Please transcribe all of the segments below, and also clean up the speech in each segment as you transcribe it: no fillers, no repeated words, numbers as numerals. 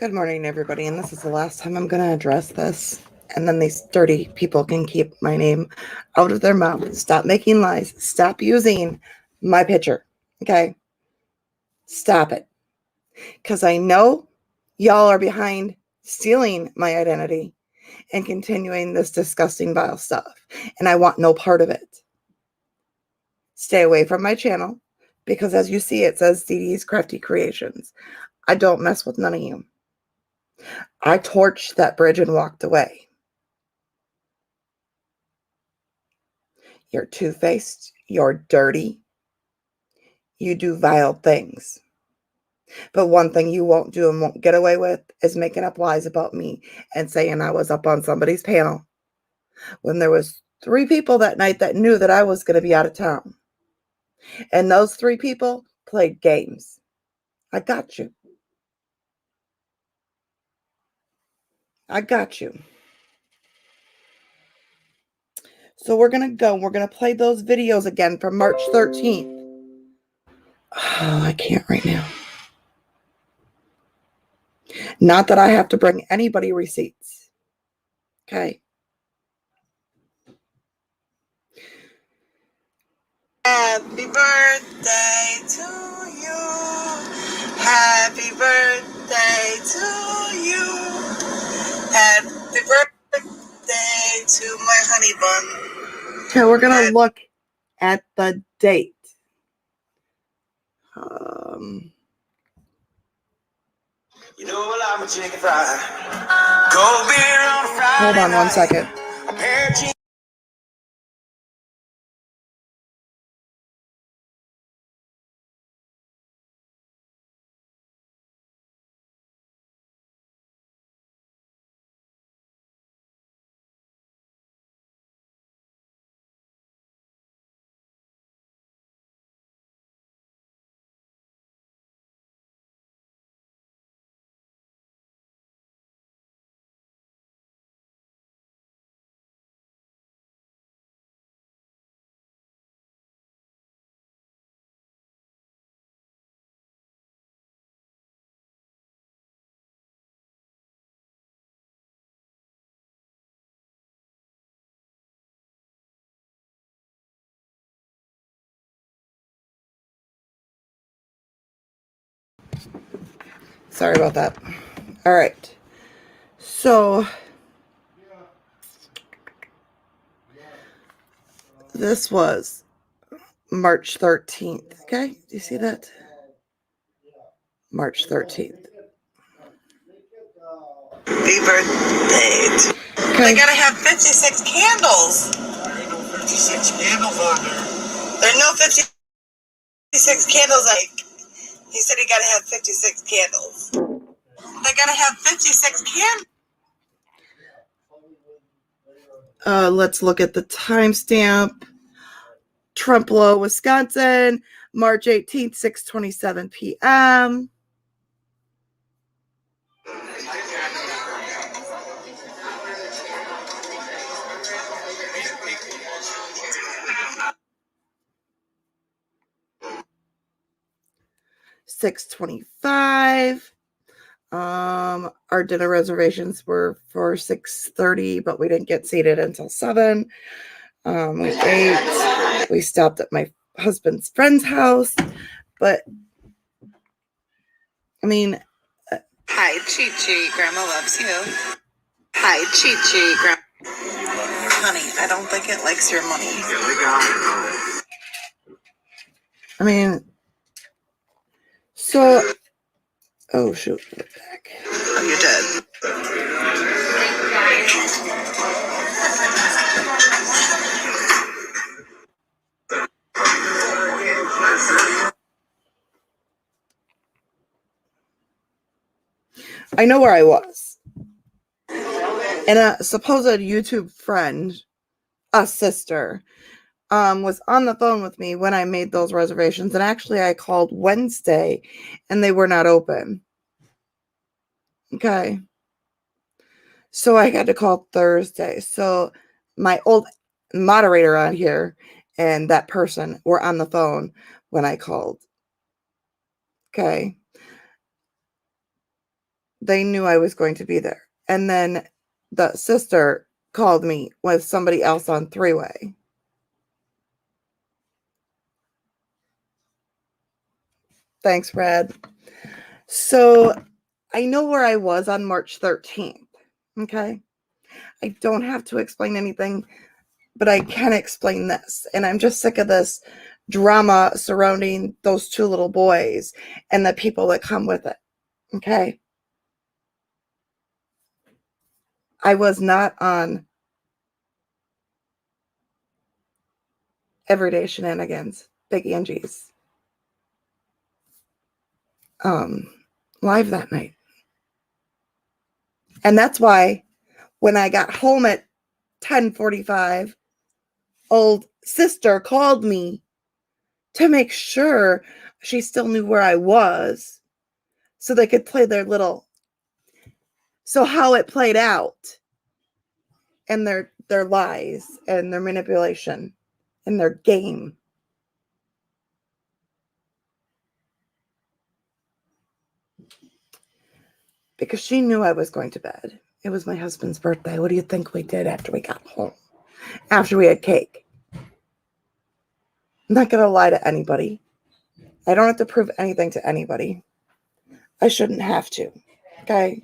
Good morning, everybody, and this is the last time I'm going to address this. And then these dirty people can keep my name out of their mouth. Stop making lies. Stop using my picture. Okay? Stop it. Because I know y'all are behind stealing my identity and continuing this disgusting, vile stuff. And I want no part of it. Stay away from my channel because, as you see, it says DD's Crafty Creations. I don't mess with none of you. I torched that bridge and walked away. You're two-faced. You're dirty. You do vile things. But one thing you won't do and won't get away with is making up lies about me and saying I was up on somebody's panel when there was 3 people that night that knew that I was going to be out of town. And those 3 people played games. I got you. I got you. So we're going to go. We're going to play those videos again from March 13th. Oh, I can't right now. Not that I have to bring anybody receipts. Okay. Happy birthday to you. Happy birthday to you. Happy birthday to my honey bun. Okay, we're going to look at the date. You know what, I'm a chicken fry. Cold beer on a Friday. Hold on 1 second. A pair of jeans. Sorry about that. All right. So this was March 13th. Okay. Do you see that? March 13th. Happy birthday. Okay. They gotta have 56 candles. There ain't no 56 candles on there. There's no 56 candles. Like he said, he gotta have 56 candles. They gotta have 56 candles. Let's look at the timestamp. Trempealeau, Wisconsin, March 18th, 6:27 p.m. $6.25. Our dinner reservations were for 6:30, but we didn't get seated until 7. We ate. We stopped at my husband's friend's house, but I mean, hi, Chi Chi. Grandma loves you. Hi, Chi Chi. Grandma. Honey, I don't think it likes your money. I mean, so, oh shoot, back. Oh, you did. I know where I was. And a supposed YouTube friend, a sister, was on the phone with me when I made those reservations. And actually, I called Wednesday and they were not open. Okay. So I had to call Thursday. So my old moderator on here and that person were on the phone when I called. Okay. they knew I was going to be there. And then the sister called me with somebody else on three-way. Thanks, Brad. So I know where I was on March 13th. Okay. I don't have to explain anything, but I can explain this. And I'm just sick of this drama surrounding those two little boys and the people that come with it. Okay. I was not on Everyday Shenanigans, Big Angie's live that night. And that's why when I got home at 10:45, old sister called me to make sure she still knew where I was so they could play their little. So how it played out and their lies and their manipulation and their game. Because she knew I was going to bed. It was my husband's birthday. What do you think we did after we got home? After we had cake? I'm not going to lie to anybody. I don't have to prove anything to anybody. I shouldn't have to. Okay?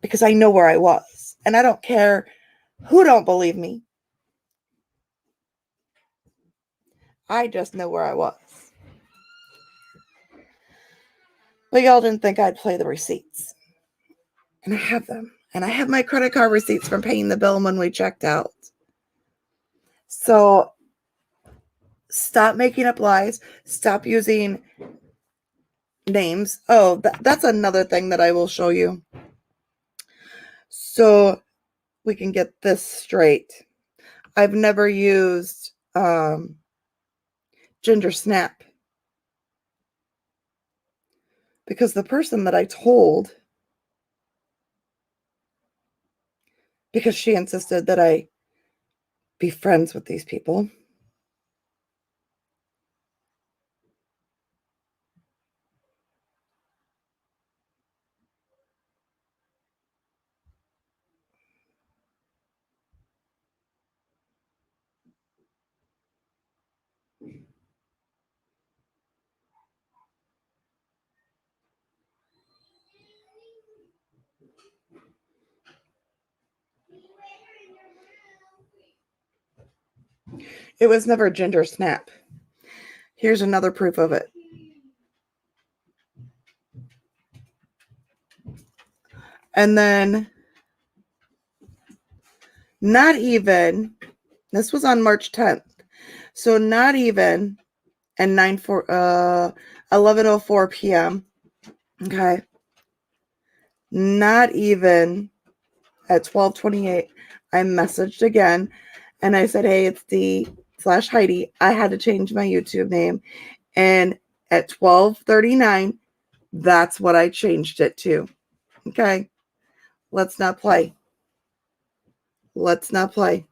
Because I know where I was. And I don't care who don't believe me. I just know where I was. But y'all didn't think I'd play the receipts. And I have them. And I have my credit card receipts from paying the bill when we checked out. So stop making up lies. Stop using names. Oh, that's another thing that I will show you. So we can get this straight. I've never used Ginger Snap. Because the person that I told, because she insisted that I be friends with these people. It was never Ginger Snap. Here's another proof of it. And then not even, this was on March 10th. So not even at 11:04 p.m. Okay. Not even at 12:28, I messaged again and I said, hey, it's D/Heidi. I had to change my YouTube name. And at 12:39, that's what I changed it to. Okay. Let's not play. Let's not play.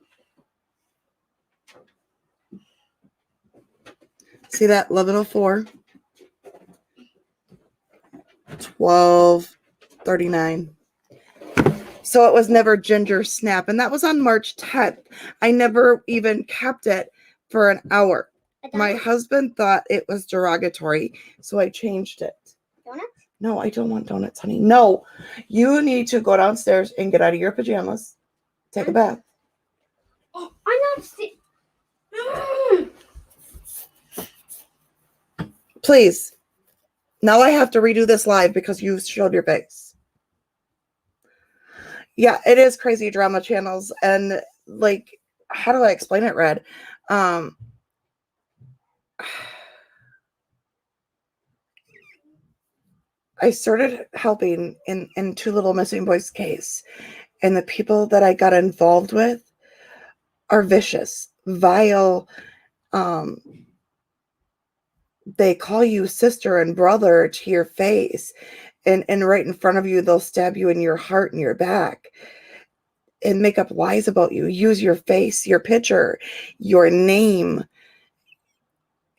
See that? 11:04. 12:39. So it was never Ginger Snap. And that was on March 10th. I never even kept it for an hour. My husband thought it was derogatory, so I changed it. Donuts? No, I don't want donuts, honey. No, you need to go downstairs and get out of your pajamas. Take a bath. Oh, I'm not. Please. Now I have to redo this live because you showed your face. Yeah, it is crazy drama channels. And like, how do I explain it, Red? I started helping in Two Little Missing Boys case. And the people that I got involved with are vicious, vile. They call you sister and brother to your face. And right in front of you, they'll stab you in your heart and your back. And make up lies about you. Use your face, your picture, your name.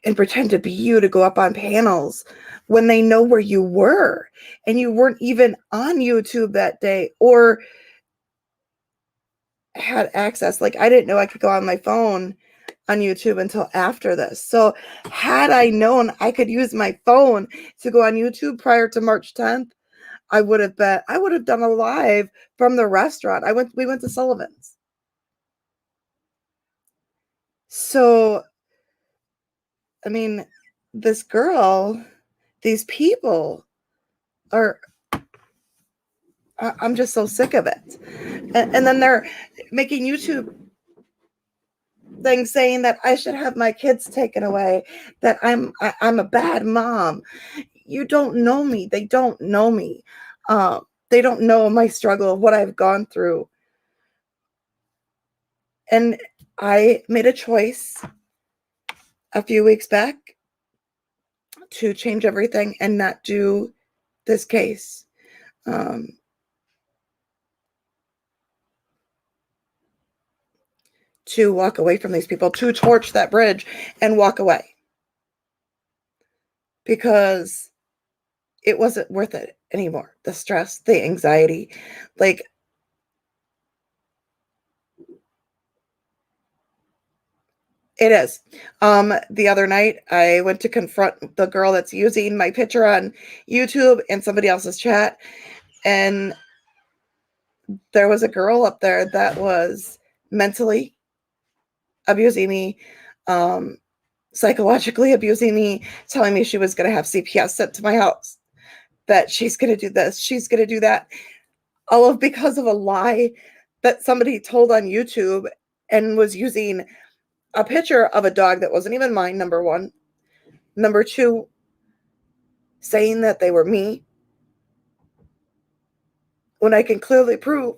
and pretend to be you to go up on panels when they know where you were and you weren't even on YouTube that day or had access. Like, I didn't know I could go on my phone on YouTube until after this. So had I known I could use my phone to go on YouTube prior to March 10th, I would have done a live from the restaurant. We went to Sullivan's. So, I mean, this girl, these people are, I'm just so sick of it. And then they're making YouTube things saying that I should have my kids taken away, that I'm a bad mom. You don't know me. They don't know me. They don't know my struggle, what I've gone through. And I made a choice a few weeks back to change everything and not do this case. To walk away from these people, to torch that bridge and walk away. Because it wasn't worth it anymore. The stress, the anxiety, like, it is. The other night I went to confront the girl that's using my picture on YouTube and somebody else's chat, and there was a girl up there that was mentally abusing me, psychologically abusing me, telling me she was going to have CPS sent to my house, that she's going to do this, she's going to do that, all of because of a lie that somebody told on YouTube and was using a picture of a dog that wasn't even mine, number one. Number two, saying that they were me, when I can clearly prove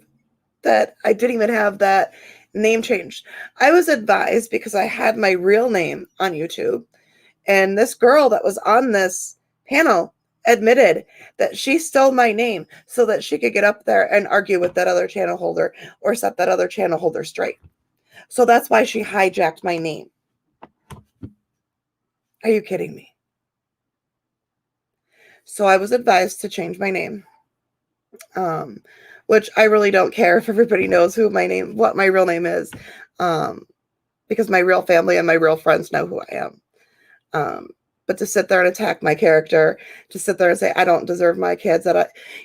that I didn't even have that name changed. I was advised, because I had my real name on YouTube, and this girl that was on this panel admitted that she stole my name so that she could get up there and argue with that other channel holder or set that other channel holder straight. So that's why she hijacked my name. Are you kidding me? So I was advised to change my name, which I really don't care if everybody knows what my real name is, because my real family and my real friends know who I am. But to sit there and attack my character, to sit there and say I don't deserve my kids,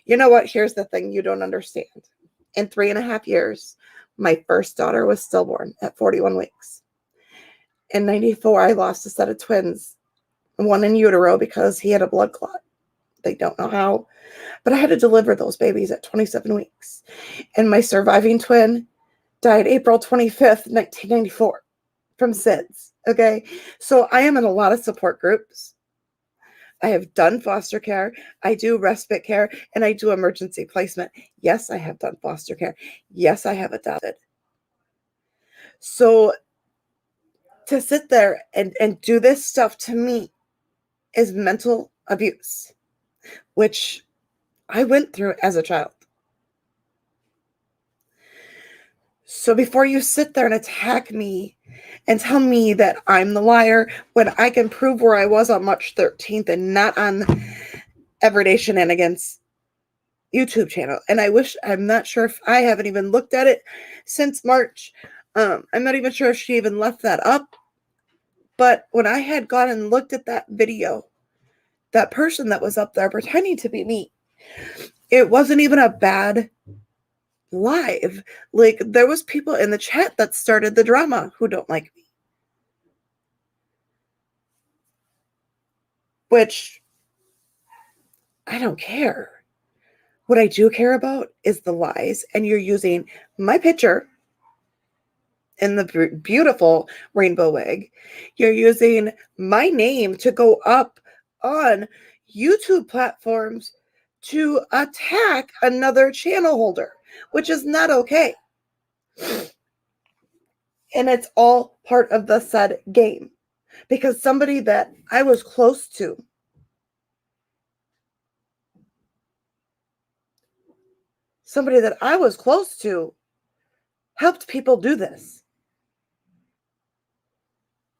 you know what? Here's the thing you don't understand. In 3.5 years, my first daughter was stillborn at 41 weeks. In 94, I lost a set of twins, one in utero because he had a blood clot. They don't know how, but I had to deliver those babies at 27 weeks. And my surviving twin died April 25th, 1994 from SIDS. Okay. So I am in a lot of support groups. I have done foster care. I do respite care, and I do emergency placement. Yes, I have done foster care. Yes, I have adopted. So to sit there and do this stuff to me is mental abuse, which I went through as a child. So before you sit there and attack me and tell me that I'm the liar, when I can prove where I was on March 13th and not on Everyday Shenanigans YouTube channel. And I'm not sure if I haven't even looked at it since March. I'm not even sure if she even left that up. But when I had gone and looked at that video, that person that was up there pretending to be me, it wasn't even a bad live. Like, there was people in the chat that started the drama who don't like me, which I don't care. What I do care about is the lies, and you're using my picture in the beautiful rainbow wig. You're using my name to go up on YouTube platforms to attack another channel holder, which is not okay. And it's all part of the said game, because somebody that I was close to helped people do this.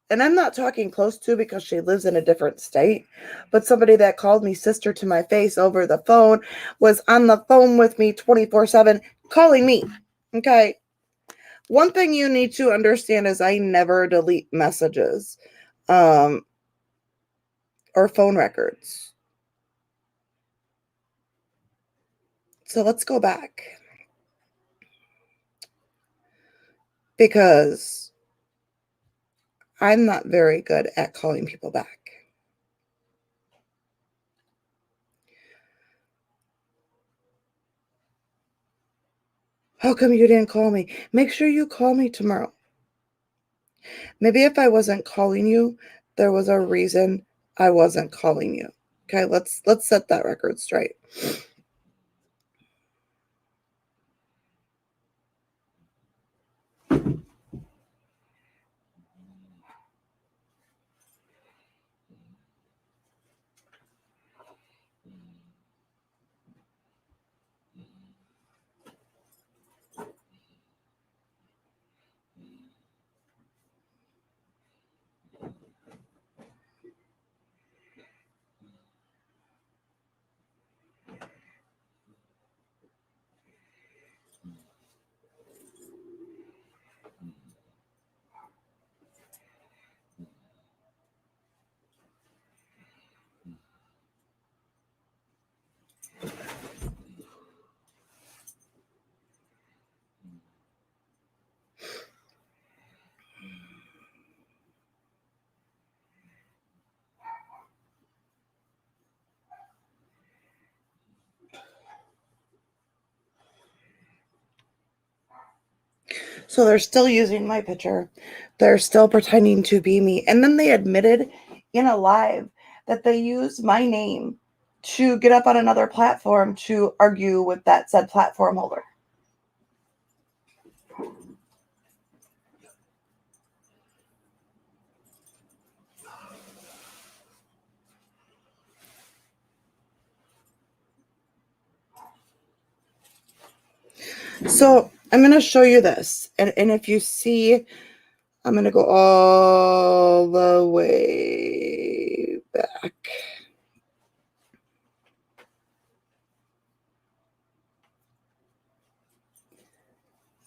and I'm not talking close to because she lives in a different state, but somebody that called me sister to my face over the phone was on the phone with me 24/7 calling me. Okay. One thing you need to understand is I never delete messages or phone records. So let's go back. Because I'm not very good at calling people back. How come you didn't call me? Make sure you call me tomorrow. Maybe if I wasn't calling you, there was a reason I wasn't calling you. Okay, let's set that record straight. So they're still using my picture. They're still pretending to be me. And then they admitted in a live that they used my name to get up on another platform to argue with that said platform holder. So I'm going to show you this. And if you see, I'm going to go all the way back.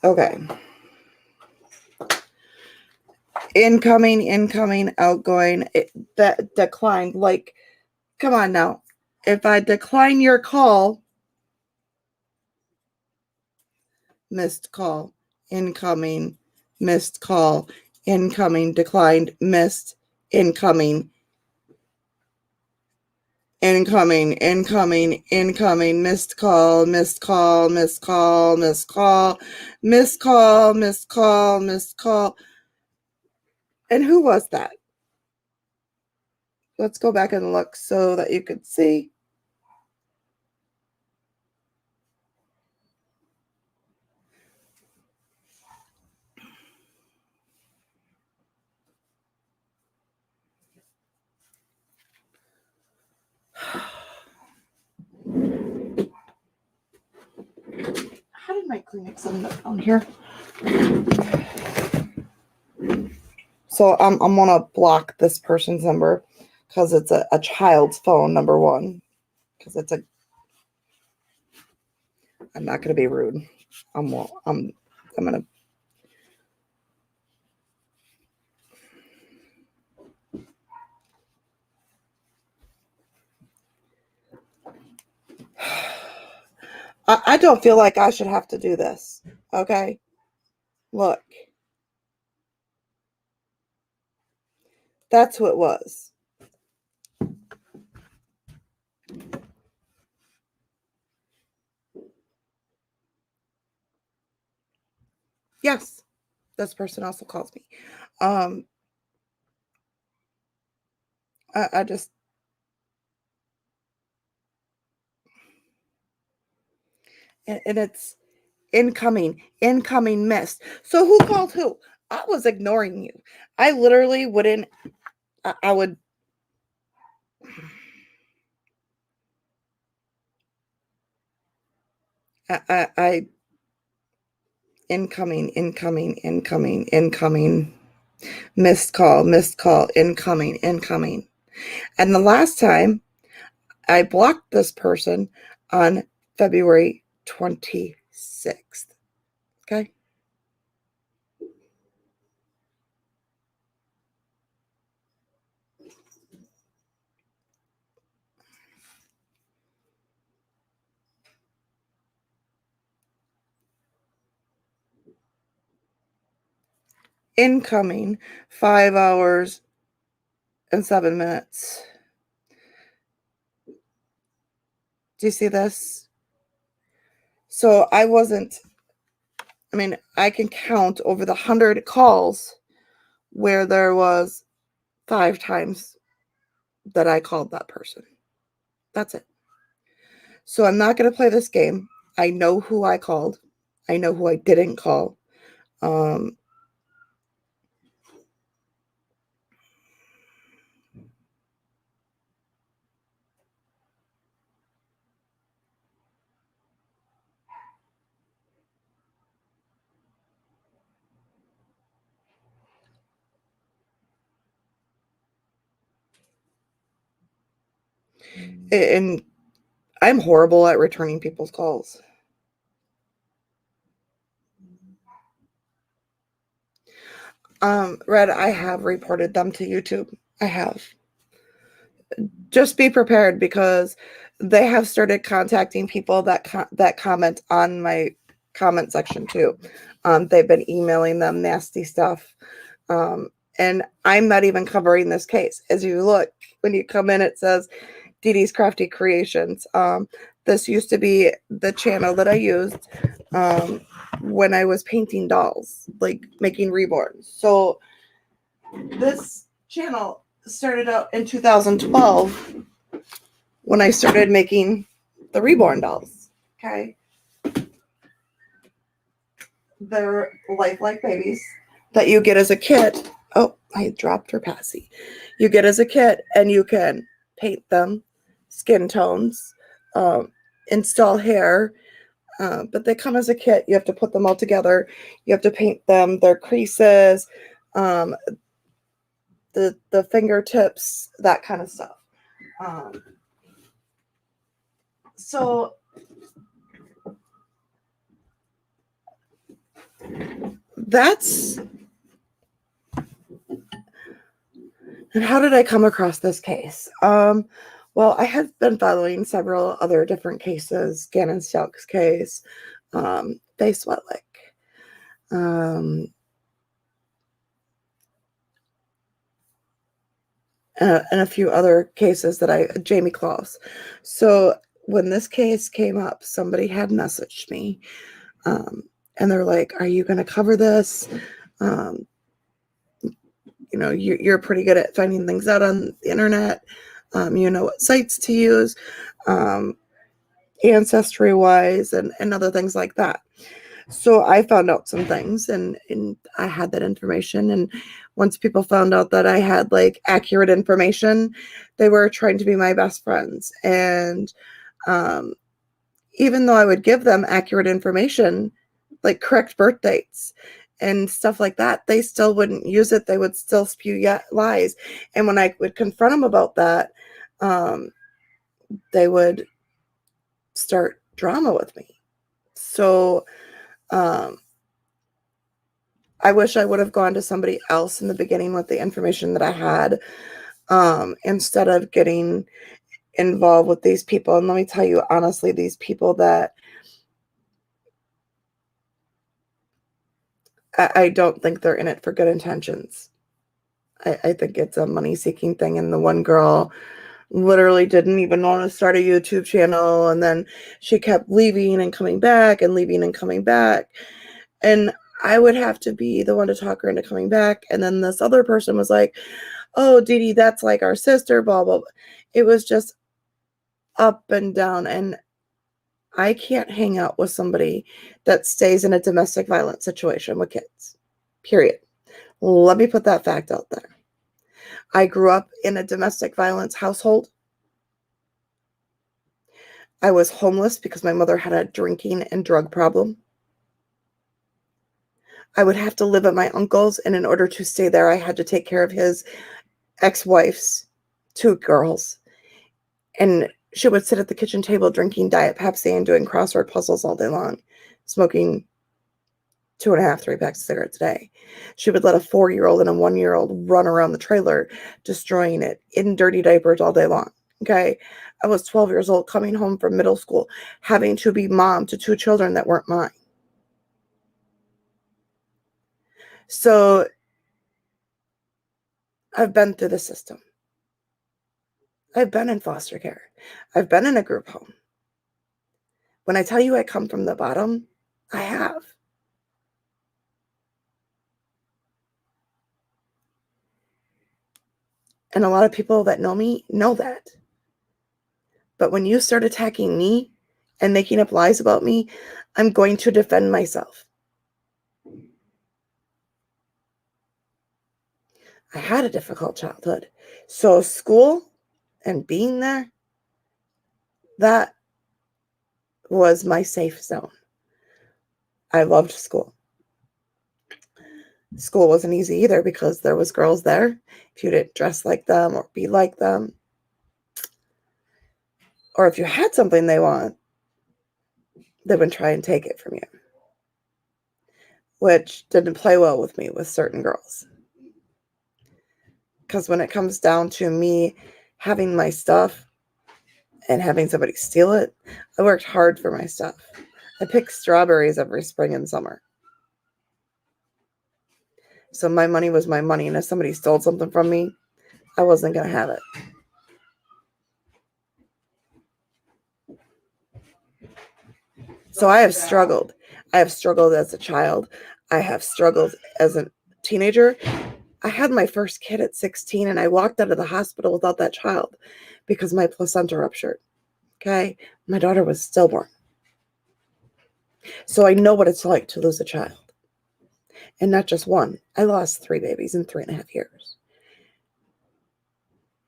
Okay. Incoming, outgoing. That declined. Like, come on now. If I decline your call, missed call, incoming, missed call, incoming, declined, missed, incoming, incoming, missed call, missed call, missed call, missed call, missed call, missed call, missed call. And who was that? Let's go back and look so that you could see. How did my Kleenex end up down here? So I'm gonna block this person's number because it's a child's phone, number one. Because I'm not gonna be rude. I'm gonna. I don't feel like I should have to do this. Okay, look, that's who it was. Yes, this person also calls me. I just, and it's incoming missed. So who called who? I was ignoring you. I literally wouldn't. I would. I incoming. Missed call, incoming, incoming. And the last time I blocked this person on February 26th. Okay. Incoming 5 hours and 7 minutes. Do you see this? So I can count over the 100 calls where there was 5 times that I called that person. That's it. So I'm not going to play this game. I know who I called. I know who I didn't call. Um, and I'm horrible at returning people's calls. Red, I have reported them to YouTube. I have. Just be prepared because they have started contacting people that comment on my comment section too. They've been emailing them nasty stuff. And I'm not even covering this case. As you look, when you come in, it says Dee Dee's Crafty Creations. This used to be the channel that I used when I was painting dolls, like making reborns. So this channel started out in 2012 when I started making the reborn dolls. Okay. They're lifelike babies that you get as a kit. Oh, I dropped her passy. You get as a kit and you can paint them, skin tones, install hair, but they come as a kit. You have to put them all together. You have to paint them, their creases, the fingertips, that kind of stuff. So that's, and how did I come across this case? Well, I have been following several other different cases, Gannon Stokes case, Faye Swetlick, and a few other cases that Jamie Klaus. So when this case came up, somebody had messaged me, and they're like, "Are you going to cover this? You're pretty good at finding things out on the internet. You know what sites to use, ancestry-wise, and other things like that." So I found out some things, and I had that information. And once people found out that I had like accurate information, they were trying to be my best friends. And even though I would give them accurate information, like correct birth dates and stuff like that, they still wouldn't use it. They would still spew lies. And when I would confront them about that, they would start drama with me. So I wish I would have gone to somebody else in the beginning with the information that I had, instead of getting involved with these people. And let me tell you, honestly, these people that I don't think they're in it for good intentions. I think it's a money-seeking thing. And the one girl literally didn't even want to start a YouTube channel. And then she kept leaving and coming back and leaving and coming back. And I would have to be the one to talk her into coming back. And then this other person was like, "Oh, Dee Dee, that's like our sister, blah, blah, blah." It was just up and down. And I can't hang out with somebody that stays in a domestic violence situation with kids, period. Let me put that fact out there. I grew up in a domestic violence household. I was homeless because my mother had a drinking and drug problem. I would have to live at my uncle's, and in order to stay there, I had to take care of his ex-wife's 2 girls. And she would sit at the kitchen table drinking Diet Pepsi and doing crossword puzzles all day long, smoking 2.5, 3 packs of cigarettes a day. She would let a 4-year-old and a 1-year-old run around the trailer, destroying it in dirty diapers all day long. Okay. I was 12 years old, coming home from middle school, having to be mom to 2 children that weren't mine. So I've been through the system. I've been in foster care. I've been in a group home. When I tell you I come from the bottom, I have. And a lot of people that know me know that. But when you start attacking me and making up lies about me, I'm going to defend myself. I had a difficult childhood. So school and being there, that was my safe zone. I loved school. School wasn't easy either because there was girls there. If you didn't dress like them or be like them, or if you had something they want, they would try and take it from you, which didn't play well with me with certain girls. Because when it comes down to me having my stuff and having somebody steal it, I worked hard for my stuff. I picked strawberries every spring and summer. So my money was my money, and if somebody stole something from me, I wasn't going to have it. So I have struggled. I have struggled as a child. I have struggled as a teenager. I had my first kid at 16, and I walked out of the hospital without that child because my placenta ruptured. Okay? My daughter was stillborn. So I know what it's like to lose a child. And not just one. I lost 3 babies in 3.5 years.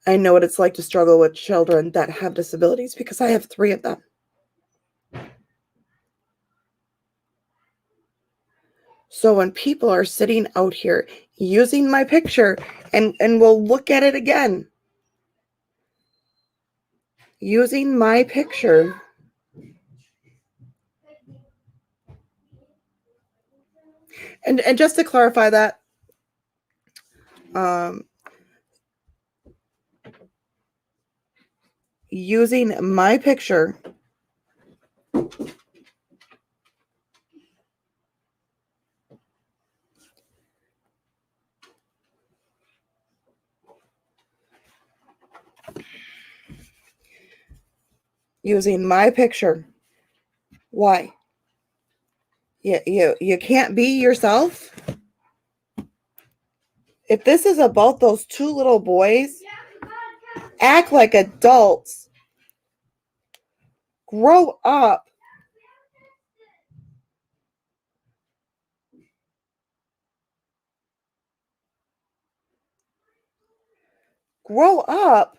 I know what it's like to struggle with children that have disabilities because I have 3 of them. So when people are sitting out here using my picture, and we'll look at it again, using my picture and just to clarify that, using my picture why? You can't be yourself. If this is about those 2 little boys, act like adults. Grow up. Grow up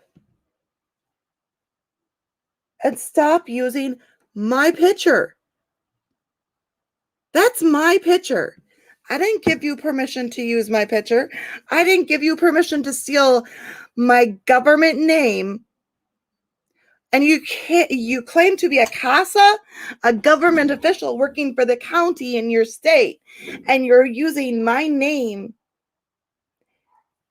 and stop using my picture. That's my picture. I didn't give you permission to use my picture. I didn't give you permission to steal my government name. And you claim to be a CASA, a government official working for the county in your state, and you're using my name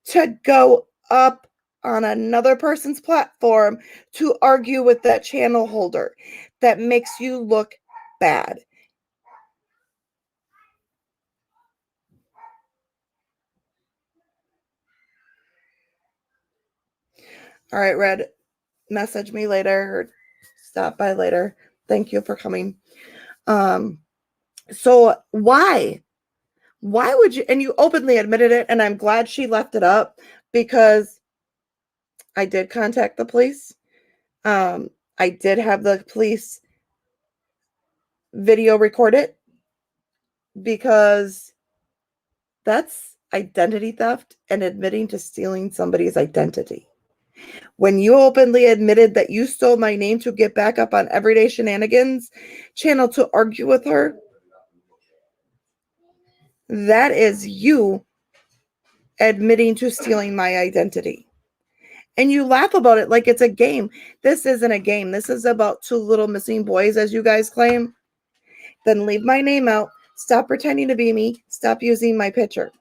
to go up on another person's platform to argue with that channel holder. That makes you look bad. All right, Red, message me later or stop by later. Thank you for coming. So why would you, and you openly admitted it, and I'm glad she left it up because I did contact the police. I did have the police video record it because that's identity theft and admitting to stealing somebody's identity. When you openly admitted that you stole my name to get back up on Everyday Shenanigans channel to argue with her, That is you admitting to stealing my identity. And you laugh about it like it's a game. This isn't a game. This is about two little missing boys, as you guys claim. Then leave my name out. Stop pretending to be me. Stop using my picture.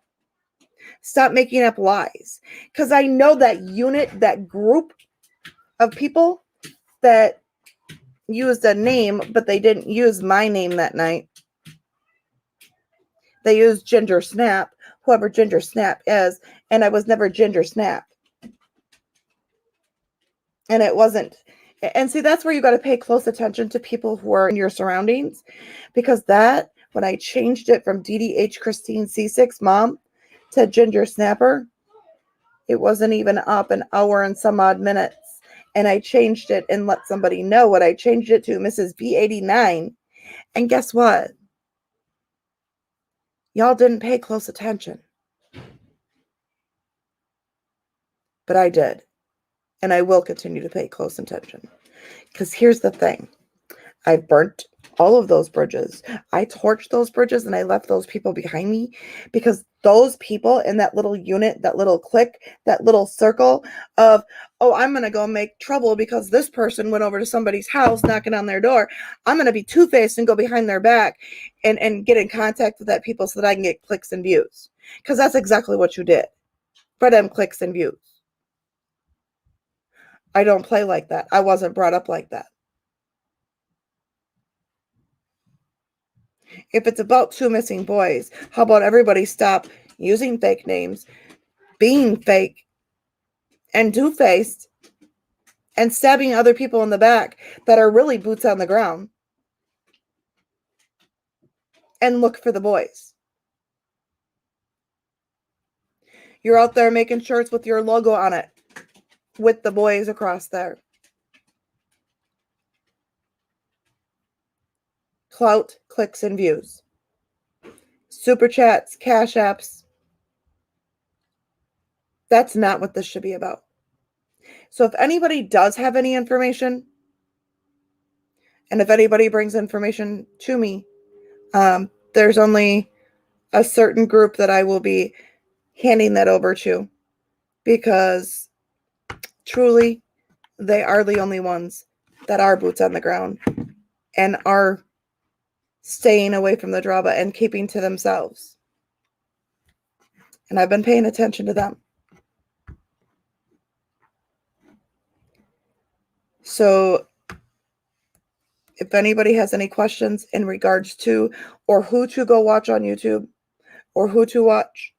Stop making up lies. Because I know that unit, that group of people that used a name, but they didn't use my name that night. They used Ginger Snap, whoever Ginger Snap is, and I was never Ginger Snap. And it wasn't. And see, that's where you got to pay close attention to people who are in your surroundings, because that, when I changed it from DDH Christine C6 mom to Ginger Snapper, it wasn't even up an hour and some odd minutes. And I changed it and let somebody know what I changed it to, Mrs. B89. And guess what? Y'all didn't pay close attention. But I did. And I will continue to pay close attention. Because here's the thing. I burnt all of those bridges. I torched those bridges and I left those people behind me, because those people in that little unit, that little clique, that little circle of, oh, I'm going to go make trouble because this person went over to somebody's house knocking on their door. I'm going to be two-faced and go behind their back and get in contact with that people so that I can get clicks and views. Because that's exactly what you did for them clicks and views. I don't play like that. I wasn't brought up like that. If it's about two missing boys, how about everybody stop using fake names, being fake, and two-faced, and stabbing other people in the back that are really boots on the ground, and look for the boys. You're out there making shirts with your logo on it, with the boys across there. Clout, clicks, and views. Super chats, cash apps. That's not what this should be about. So if anybody does have any information, and if anybody brings information to me, there's only a certain group that I will be handing that over to, because truly they are the only ones that are boots on the ground and are staying away from the drama and keeping to themselves. And I've been paying attention to them. So if anybody has any questions in regards to, or who to go watch on YouTube, or who to watch,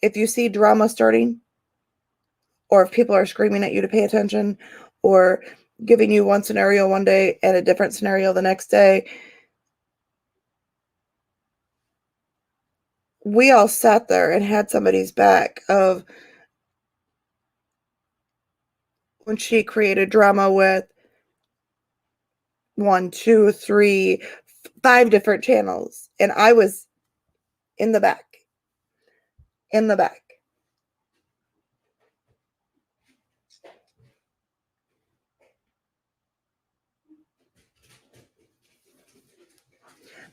if you see drama starting, or if people are screaming at you to pay attention, or giving you one scenario one day and a different scenario the next day, we all sat there and had somebody's back of when she created drama with 1, 2, 3, 5 different channels. And I was in the back. In the back.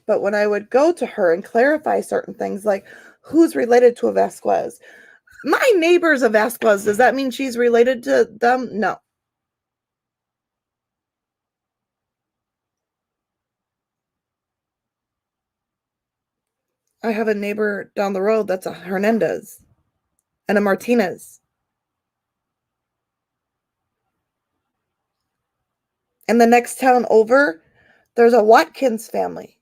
But when I would go to her and clarify certain things, like who's related to a Vasquez? My neighbor's a Vasquez. Does that mean she's related to them? No. I have a neighbor down the road that's a Hernandez and a Martinez. And the next town over, there's a Watkins family.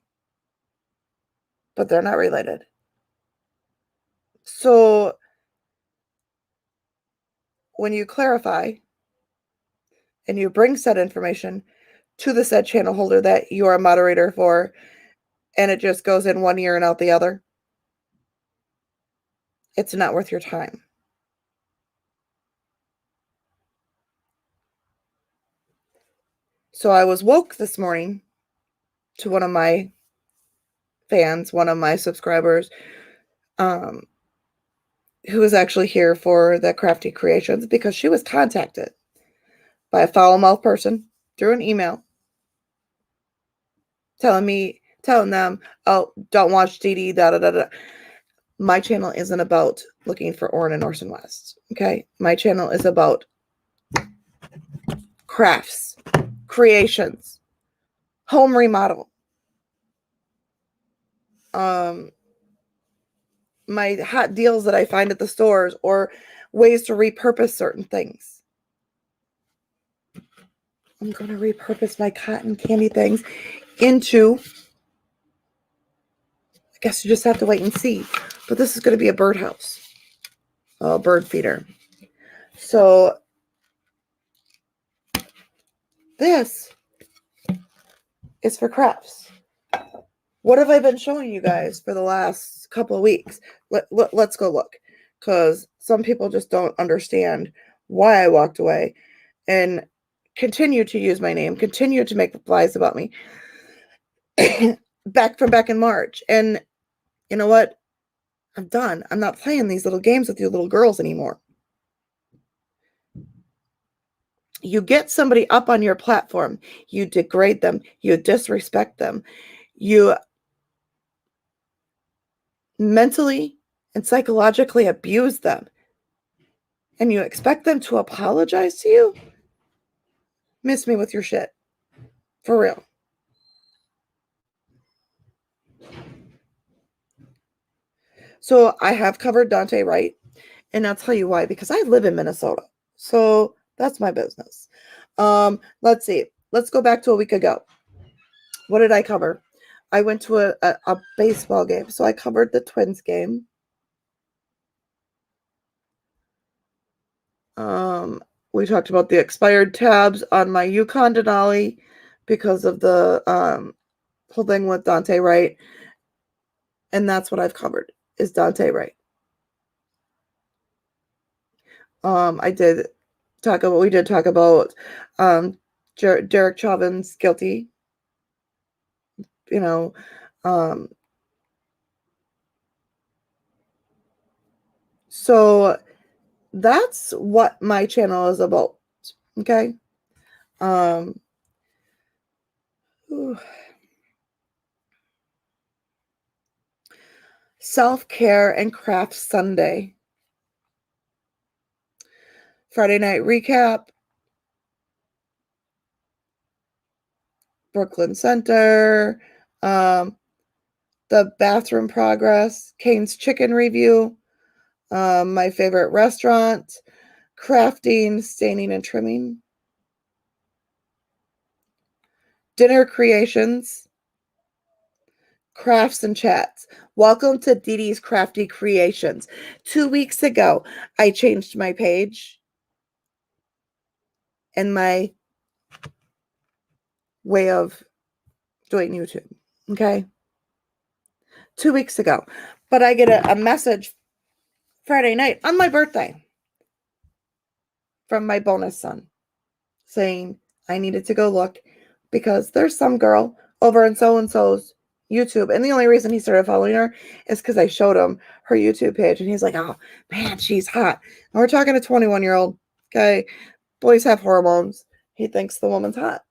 But they're not related. So when you clarify and you bring said information to the said channel holder that you are a moderator for, and it just goes in one ear and out the other, it's not worth your time. So I was woke this morning to one of my fans, one of my subscribers, who was actually here for the Crafty Creations, because she was contacted by a foul-mouthed person through an email telling me telling them, oh, don't watch DD, da da da da. My channel isn't about looking for Orrin and Orson West. Okay. My channel is about crafts, creations, home remodel. My hot deals that I find at the stores, or ways to repurpose certain things. I'm going to repurpose my cotton candy things into, I guess you just have to wait and see. But this is going to be a birdhouse, a bird feeder. So this is for crafts. What have I been showing you guys for the last couple of weeks? Let's go look, because some people just don't understand why I walked away and continue to use my name, continue to make lies about me back in March. And you know what? I'm done. I'm not playing these little games with you little girls anymore. You get somebody up on your platform, you degrade them, you disrespect them, you mentally and psychologically abuse them, and you expect them to apologize to you? Miss me with your shit. For real. So I have covered Daunte Wright, and I'll tell you why, because I live in Minnesota. So that's my business. Let's see. Let's go back to a week ago. What did I cover? I went to a baseball game. So I covered the Twins game. We talked about the expired tabs on my Yukon Denali because of the whole thing with Daunte Wright. And that's what I've covered, is Daunte Wright. We did talk about Derek Chauvin's guilty. You know, so that's what my channel is about. Okay. Self-care and craft Sunday. Friday night recap. Brooklyn Center. The bathroom progress. Kane's Chicken review. My favorite restaurant. Crafting, staining, and trimming. Dinner creations. Crafts and chats. Welcome to Dee Dee's Crafty Creations. 2 weeks ago, I changed my page and my way of doing YouTube. Okay. 2 weeks ago. But I get a message Friday night on my birthday from my bonus son saying I needed to go look because there's some girl over in so-and-so's YouTube. And the only reason he started following her is because I showed him her YouTube page. And he's like, oh, man, she's hot. And we're talking to a 21-year-old. Okay. Boys have hormones. He thinks the woman's hot.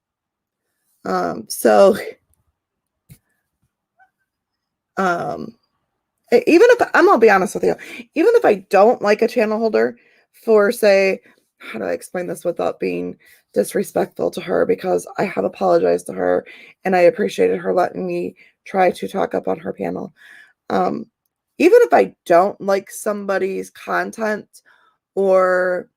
Even if, I'm gonna be honest with you, even if I don't like a channel holder for, say, how do I explain this without being disrespectful to her, because I have apologized to her and I appreciated her letting me try to talk up on her panel. Even if I don't like somebody's content or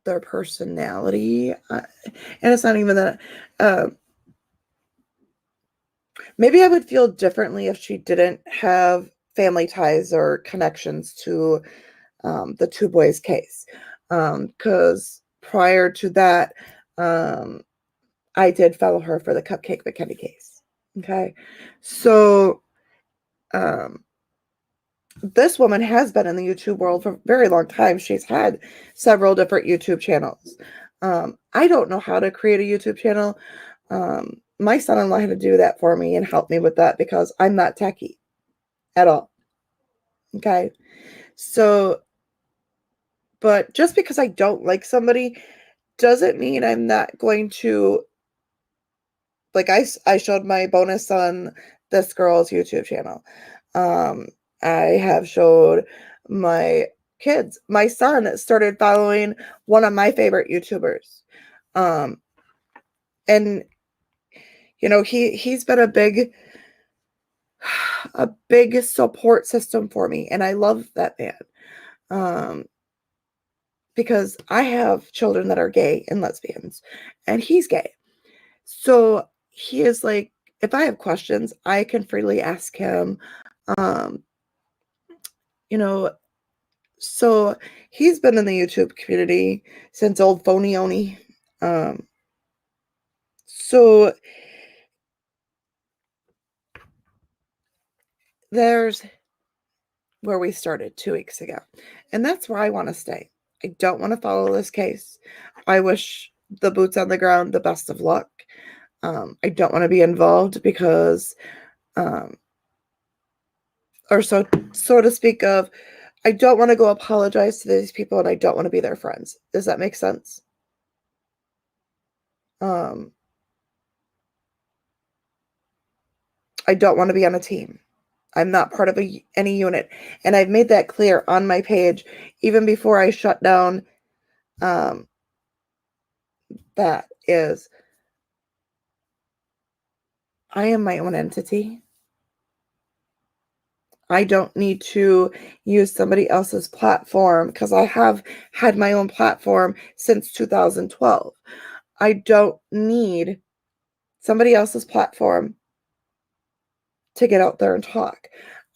their personality, and it's not even that, maybe I would feel differently if she didn't have family ties or connections to the Two Boys case. Because prior to that, I did follow her for the Cupcake McKinney case. Okay. So this woman has been in the YouTube world for a very long time. She's had several different YouTube channels. I don't know how to create a YouTube channel. My son-in-law had to do that for me and help me with that because I'm not techie at all. Okay. So, but just because I don't like somebody doesn't mean I'm not going to, like, I showed my bonus son this girl's YouTube channel. I have showed my kids. My son started following one of my favorite YouTubers. And you know, he's been a big support system for me, and I love that man. Because I have children that are gay and lesbians, and he's gay. So he is like, if I have questions, I can freely ask him. Um, you know, so he's been in the YouTube community since old Phony Oni. So there's where we started 2 weeks ago, and that's where I want to stay. I don't want to follow this case. I wish the boots on the ground the best of luck. I don't want to be involved because, or so to speak of, I don't want to go apologize to these people, and I don't want to be their friends. Does that make sense? I don't want to be on a team. I'm not part of any unit, and I've made that clear on my page even before I shut down. That is, I am my own entity. I don't need to use somebody else's platform because I have had my own platform since 2012. I don't need somebody else's platform to get out there and talk.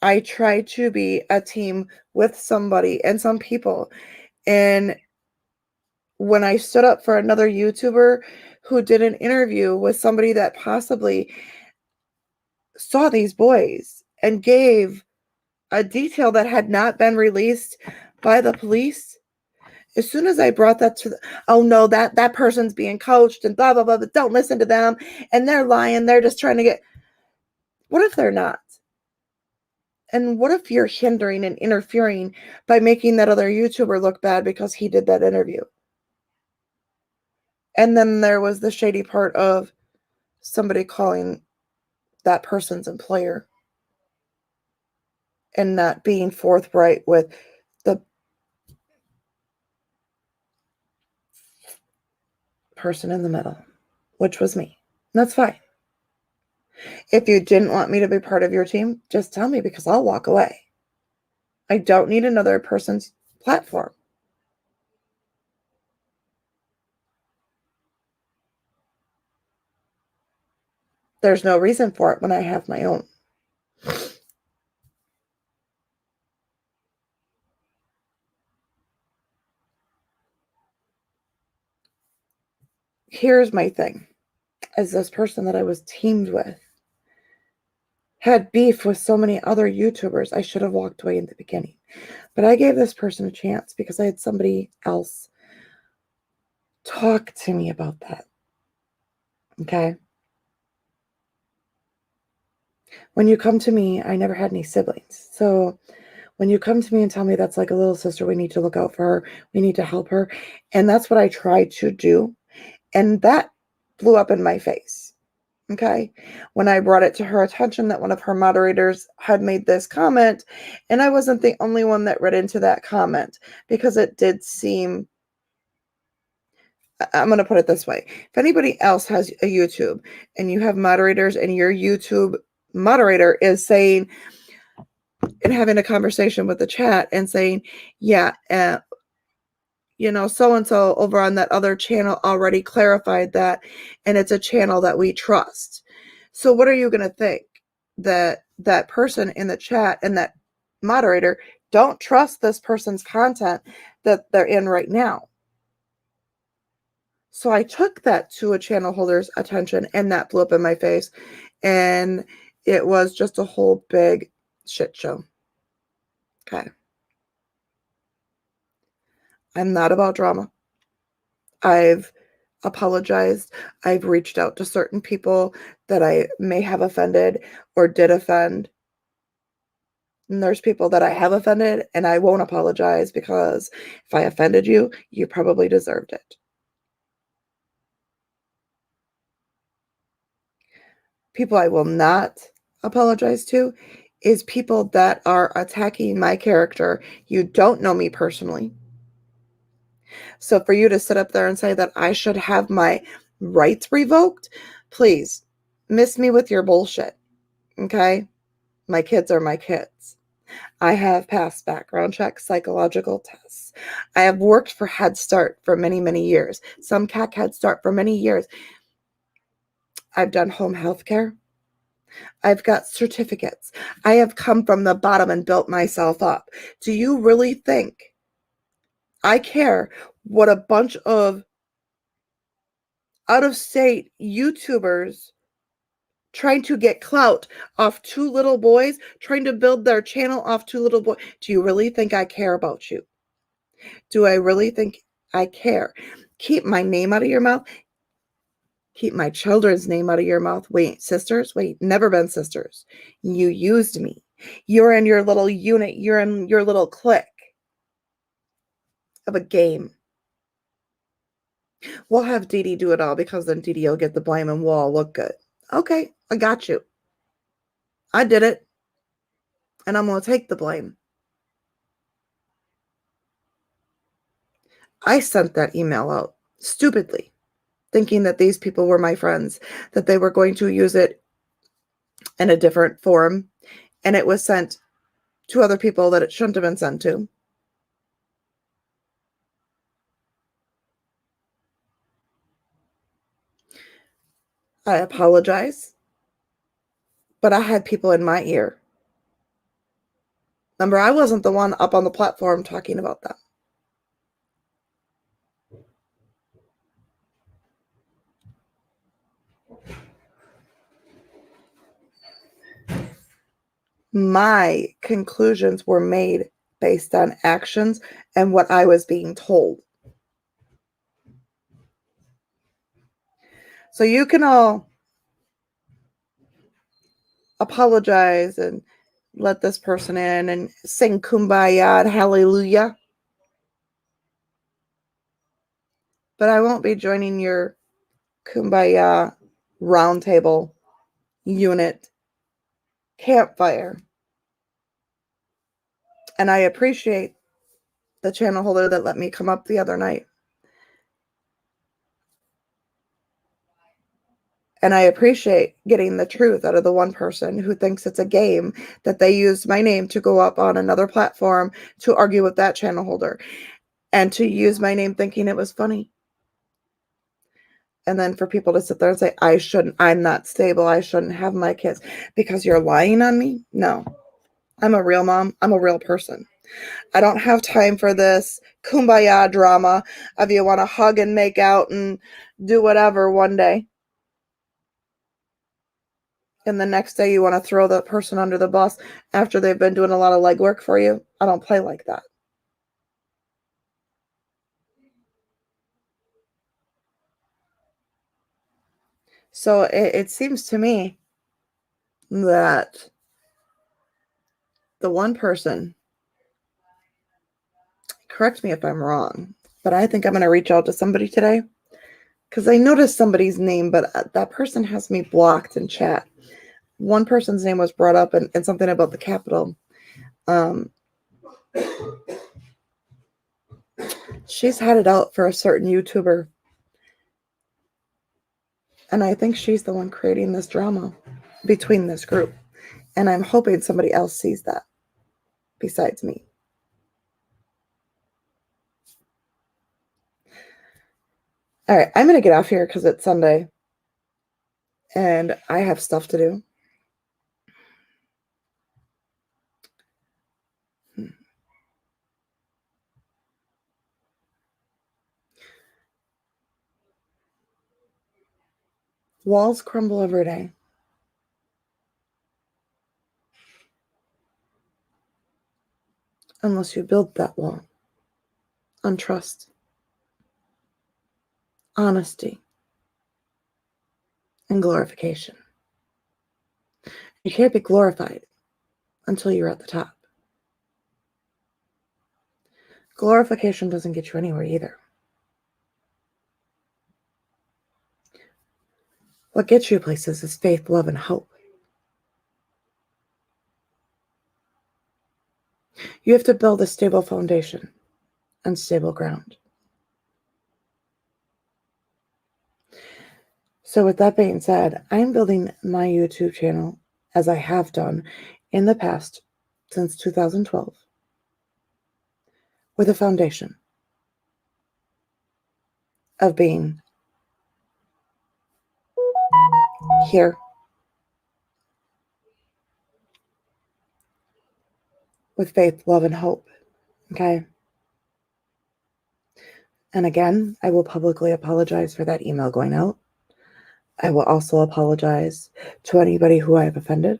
I try to be a team with somebody and some people. And when I stood up for another YouTuber who did an interview with somebody that possibly saw these boys and gave a detail that had not been released by the police, as soon as I brought that to oh no, that person's being coached and blah, blah, blah, but don't listen to them and they're lying. They're just trying to get, what if they're not? And what if you're hindering and interfering by making that other YouTuber look bad because he did that interview? And then there was the shady part of somebody calling that person's employer and not being forthright with the person in the middle, which was me. That's fine. If you didn't want me to be part of your team, just tell me because I'll walk away. I don't need another person's platform. There's no reason for it when I have my own. Here's my thing. As this person that I was teamed with had beef with so many other YouTubers, I should have walked away in the beginning. But I gave this person a chance because I had somebody else talk to me about that. Okay? When you come to me, I never had any siblings. So when you come to me and tell me that's like a little sister, we need to look out for her, we need to help her. And that's what I tried to do. And that blew up in my face. Okay. When I brought it to her attention that one of her moderators had made this comment, and I wasn't the only one that read into that comment because it did seem, I'm going to put it this way. If anybody else has a YouTube and you have moderators and your YouTube moderator is saying and having a conversation with the chat and saying, yeah, you know, so-and-so over on that other channel already clarified that, and it's a channel that we trust. So what are you going to think? That that person in the chat and that moderator don't trust this person's content that they're in right now. So I took that to a channel holder's attention, and that blew up in my face. And it was just a whole big shit show. Okay. I'm not about drama. I've apologized. I've reached out to certain people that I may have offended or did offend. And there's people that I have offended and I won't apologize because if I offended you, you probably deserved it. People I will not apologize to is people that are attacking my character. You don't know me personally. So for you to sit up there and say that I should have my rights revoked, please miss me with your bullshit. Okay? My kids are my kids. I have passed background checks, psychological tests. I have worked for Head Start for many, many years. Some CAC Head Start for many years. I've done home health care. I've got certificates. I have come from the bottom and built myself up. Do you really think I care what a bunch of out-of-state YouTubers trying to get clout off two little boys, trying to build their channel off two little boys? Do you really think I care about you? Do I really think I care? Keep my name out of your mouth. Keep my children's name out of your mouth. Wait, sisters? Wait, never been sisters. You used me. You're in your little unit. You're in your little clique of a game. We'll have Dee Dee do it all because then Dee Dee will get the blame and we'll all look good. Okay, I got you. I did it. And I'm going to take the blame. I sent that email out stupidly, thinking that these people were my friends, that they were going to use it in a different form. And it was sent to other people that it shouldn't have been sent to. I apologize, but I had people in my ear. Remember, I wasn't the one up on the platform talking about that. My conclusions were made based on actions and what I was being told. So you can all apologize and let this person in and sing kumbaya and hallelujah. But I won't be joining your kumbaya roundtable unit campfire. And I appreciate the channel holder that let me come up the other night. And I appreciate getting the truth out of the one person who thinks it's a game that they used my name to go up on another platform to argue with that channel holder and to use my name thinking it was funny. And then for people to sit there and say, I'm not stable, I shouldn't have my kids because you're lying on me. No, I'm a real mom. I'm a real person. I don't have time for this kumbaya drama of you want to hug and make out and do whatever one day. And the next day you want to throw that person under the bus after they've been doing a lot of legwork for you. I don't play like that. So it seems to me that the one person, correct me if I'm wrong, but I think I'm going to reach out to somebody today because I noticed somebody's name, but that person has me blocked in chat. One person's name was brought up and something about the Capitol. She's had it out for a certain YouTuber. And I think she's the one creating this drama between this group. And I'm hoping somebody else sees that besides me. All right, I'm going to get off here because it's Sunday and I have stuff to do. Walls crumble every day. Unless you build that wall on trust, honesty, and glorification. You can't be glorified until you're at the top. Glorification doesn't get you anywhere either. What gets you places is faith, love, and hope. You have to build a stable foundation and stable ground. So with that being said, I'm building my YouTube channel, as I have done in the past since 2012, with a foundation of being here with faith, love, and hope. Okay? And again, I will publicly apologize for that email going out. I will also apologize to anybody who I have offended.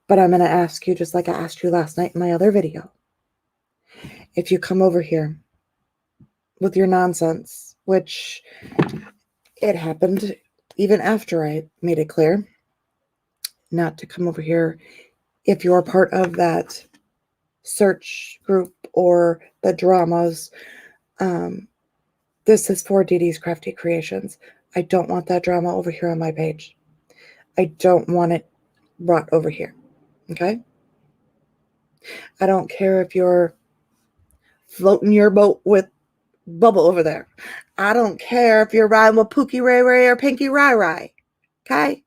But I'm going to ask you, just like I asked you last night in my other video, if you come over here with your nonsense, which it happened even after I made it clear not to come over here if you're part of that search group or the dramas. This is for Dee Dee's Crafty Creations. I don't want that drama over here on my page. I don't want it brought over here. Okay? I don't care if you're floating your boat with Bubble over there. I don't care if you're riding with Pookie Ray Ray or Pinky Rai Rai. Okay?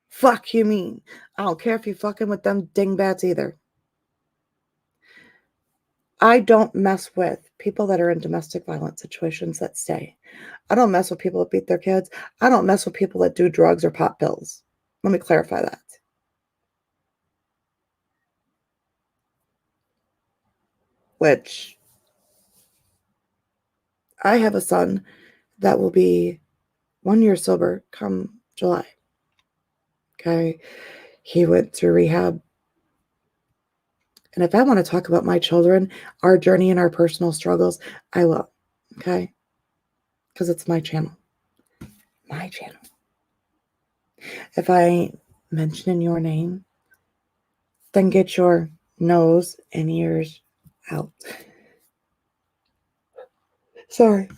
Fuck you mean. I don't care if you're fucking with them dingbats either. I don't mess with people that are in domestic violence situations that stay. I don't mess with people that beat their kids. I don't mess with people that do drugs or pop pills. Let me clarify that. Which, I have a son that will be 1 year sober come July. Okay? He went through rehab. And if I want to talk about my children, our journey and our personal struggles, I will. Okay? Because it's my channel. My channel. If I ain't mentioning your name, then get your nose and ears out. Sorry.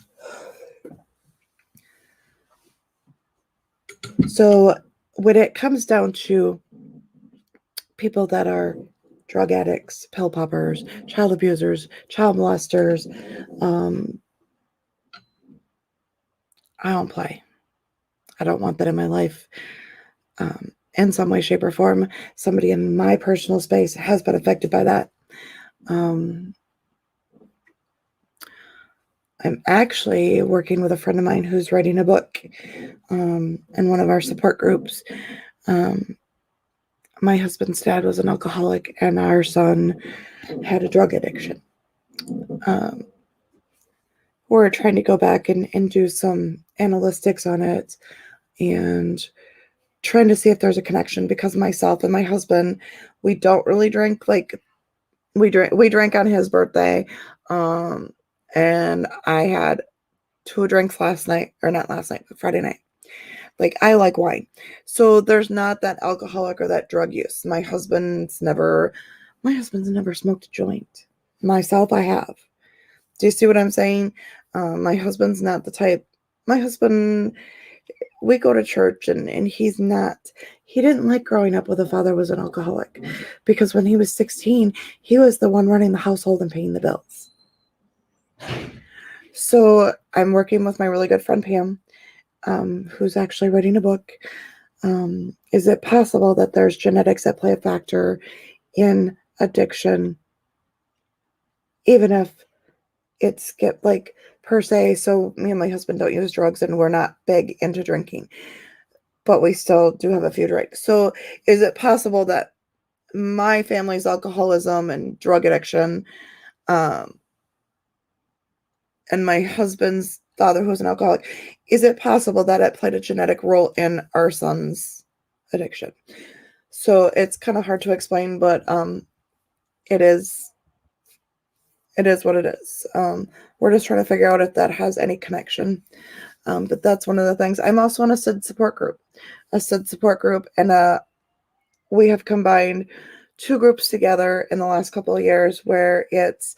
So when it comes down to people that are drug addicts, pill poppers, child abusers, child molesters, I don't play. I don't want that in my life. In some way, shape, or form, somebody in my personal space has been affected by that. I'm actually working with a friend of mine who's writing a book in one of our support groups. My husband's dad was an alcoholic, and our son had a drug addiction. We're trying to go back and do some analytics on it and trying to see if there's a connection, because myself and my husband, we don't really drink. Like we drank on his birthday, and I had 2 drinks last night, or not last night, but Friday night. Like, I like wine, so there's not that alcoholic or that drug use. My husband's never smoked a joint. Myself, I have. Do you see what I'm saying? My husband's not the type. My husband, we go to church, and he didn't like growing up with a father who was an alcoholic, because when he was 16, he was the one running the household and paying the bills. So I'm working with my really good friend Pam, who's actually writing a book. Is it possible that there's genetics that play a factor in addiction, even if it's like per se? So me and my husband don't use drugs, and we're not big into drinking, but we still do have a few drinks. So is it possible that my family's alcoholism and drug addiction, and my husband's father, who's an alcoholic, is it possible that it played a genetic role in our son's addiction? So it's kind of hard to explain, but it is what it is. We're just trying to figure out if that has any connection. But that's one of the things. I'm also in a SID support group, and we have combined 2 groups together in the last couple of years, where it's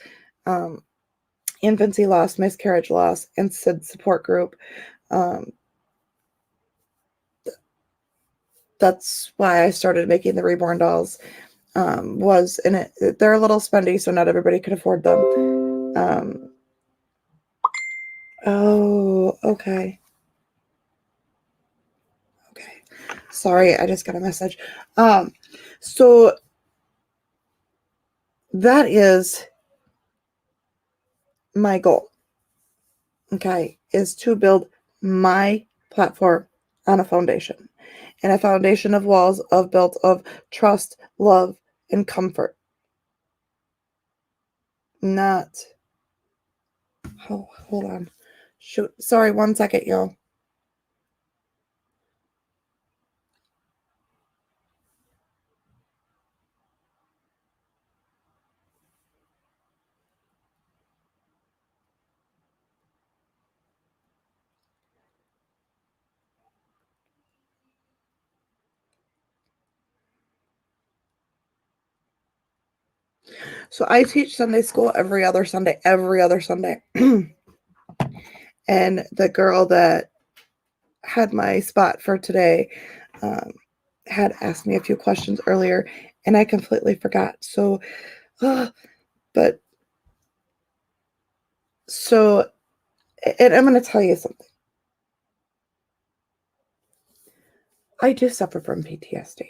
infancy loss, miscarriage loss, and SID support group. That's why I started making the reborn dolls. Was in it. They're a little spendy, so not everybody could afford them. Oh, okay. Okay. Sorry, I just got a message. So that is my goal. Okay, is to build my platform on a foundation, and a foundation of walls of built of trust, love, and comfort. Not. Oh, hold on. Shoot. Sorry, 1 second, y'all. So I teach Sunday school every other Sunday. And the girl that had my spot for today had asked me a few questions earlier, and I completely forgot. So, but so, and I'm going to tell you something. I do suffer from PTSD,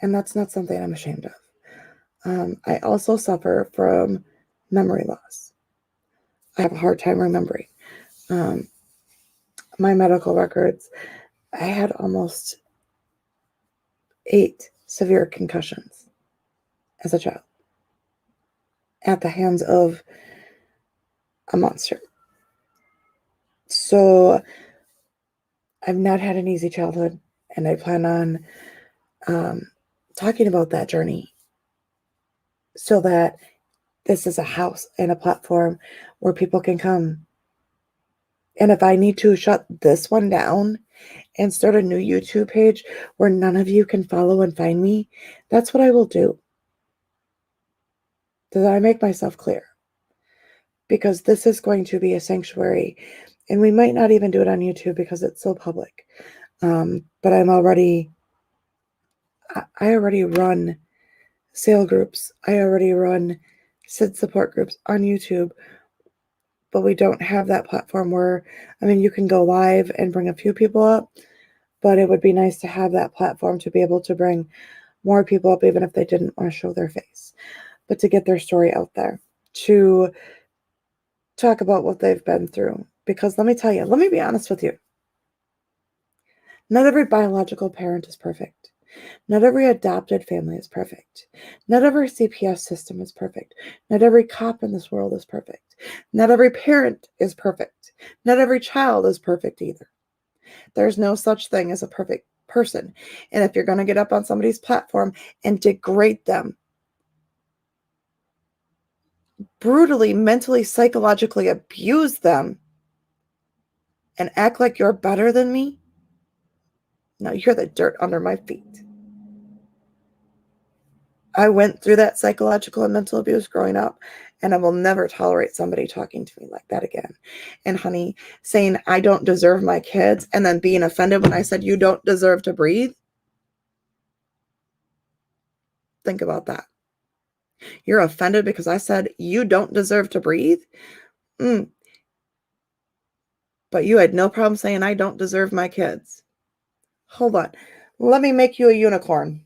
and that's not something I'm ashamed of. I also suffer from memory loss. I have a hard time remembering. My medical records, I had almost 8 severe concussions as a child at the hands of a monster. So I've not had an easy childhood, and I plan on talking about that journey so that this is a house and a platform where people can come. And if I need to shut this one down and start a new YouTube page where none of you can follow and find me, that's what I will do. Did I make myself clear? Because this is going to be a sanctuary, and we might not even do it on YouTube because it's so public. But I already run sale groups. I already run SID support groups on YouTube, but we don't have that platform where, I mean, you can go live and bring a few people up, but it would be nice to have that platform to be able to bring more people up, even if they didn't want to show their face, but to get their story out there, to talk about what they've been through. Because let me tell you, let me be honest with you. Not every biological parent is perfect. Not every adopted family is perfect. Not every CPS system is perfect. Not every cop in this world is perfect. Not every parent is perfect. Not every child is perfect either. There's no such thing as a perfect person. And if you're going to get up on somebody's platform and degrade them, brutally, mentally, psychologically abuse them, and act like you're better than me, no, you're the dirt under my feet. I went through that psychological and mental abuse growing up, and I will never tolerate somebody talking to me like that again. And honey, saying I don't deserve my kids and then being offended when I said you don't deserve to breathe. Think about that. You're offended because I said you don't deserve to breathe? But you had no problem saying I don't deserve my kids. Hold on. Let me make you a unicorn.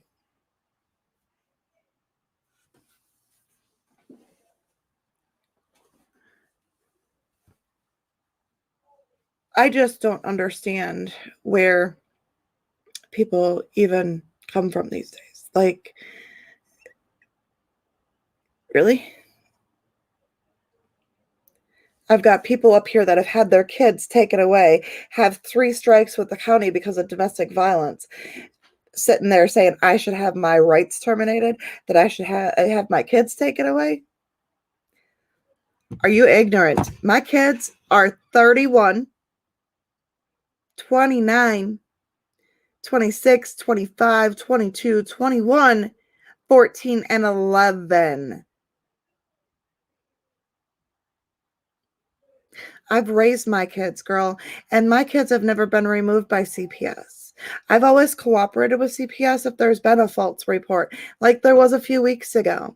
I just don't understand where people even come from these days. Like, really? I've got people up here that have had their kids taken away, have 3 strikes with the county because of domestic violence, sitting there saying I should have my rights terminated, that I should have my kids taken away. Are you ignorant? My kids are 31, 29, 26, 25, 22, 21, 14, and 11. I've raised my kids, girl, and my kids have never been removed by CPS. I've always cooperated with CPS if there's been a false report, like there was a few weeks ago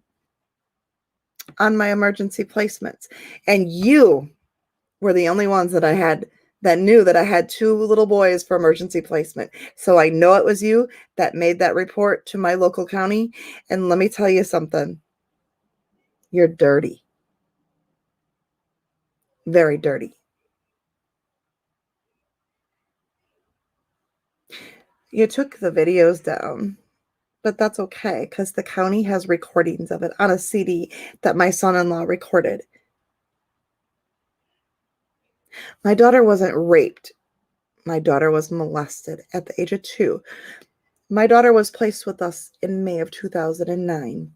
on my emergency placements. And you were the only ones that I had that knew that I had 2 little boys for emergency placement. So I know it was you that made that report to my local county. And let me tell you something. You're dirty. Very dirty. You took the videos down, but that's okay because the county has recordings of it on a CD that my son-in-law recorded. My daughter wasn't raped. My daughter was molested at the age of 2. My daughter was placed with us in May of 2009.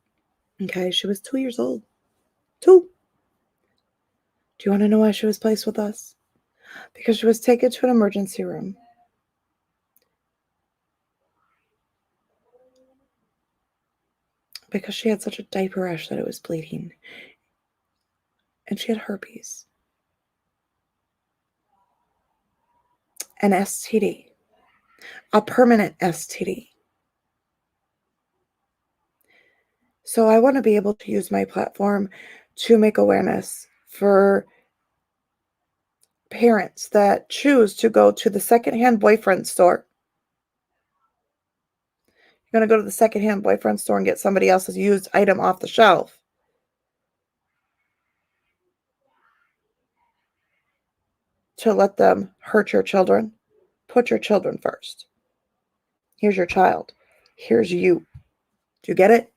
Okay, she was 2 years old. 2. Do you want to know why she was placed with us? Because she was taken to an emergency room. Because she had such a diaper rash that it was bleeding. And she had herpes. An STD. A permanent STD. So I want to be able to use my platform to make awareness for parents that choose to go to the secondhand boyfriend store. You're going to go to the secondhand boyfriend store and get somebody else's used item off the shelf. To let them hurt your children. Put your children first. Here's your child. Here's you. Do you get it?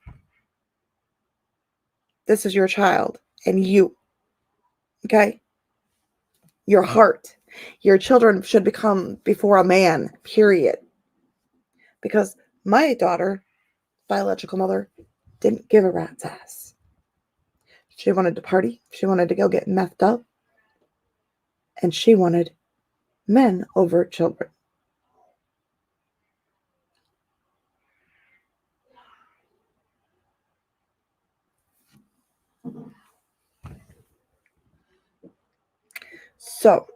This is your child and you. Okay? Your heart. Your children should become before a man, period. Because my daughter, biological mother, didn't give a rat's ass. She wanted to party. She wanted to go get methed up. And she wanted men over children. So